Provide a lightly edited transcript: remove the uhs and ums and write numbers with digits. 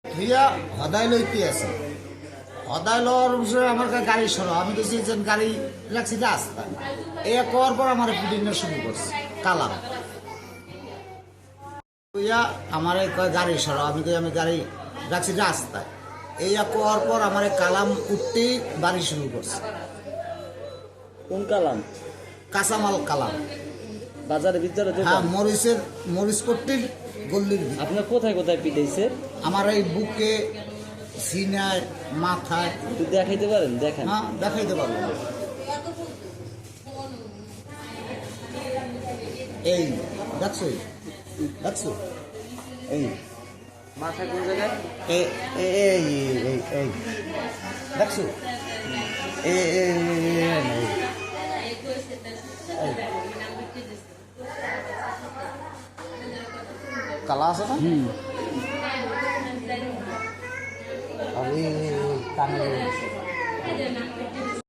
ধুইয়া হদাই লইতে আছে হদাই লওয়ার বিষয়ে আমার গাড়ি সরো আমি দেখছি যে গাড়ি রাখছি রাস্তা এই করার পর আমার পুডিংটা শুরু করছে কালাম ধুইয়া আমার গাড়ি সরো আমি গাড়ি রাখছি রাস্তায় এই করার পর আমার কালাম উঠতেই বাড়ি শুরু করছে। কোন কালাম? কাঁচামাল কালাম বাজারের ভিতরে হ্যাঁ মরিচ করতে গল্লির ভিতরে। আপনার কোথায় কোথায় পিটাইছে? আমার এই বুকে সিনায় মাথায়। একটু দেখাইতে পারেন? দেখেন। হ্যাঁ দেখাইতে পারবো এই দেখছো দেখছো এই মাথা কোন জায়গায়? এই এই এই এই দেখছো কালা আছে না আমি কানে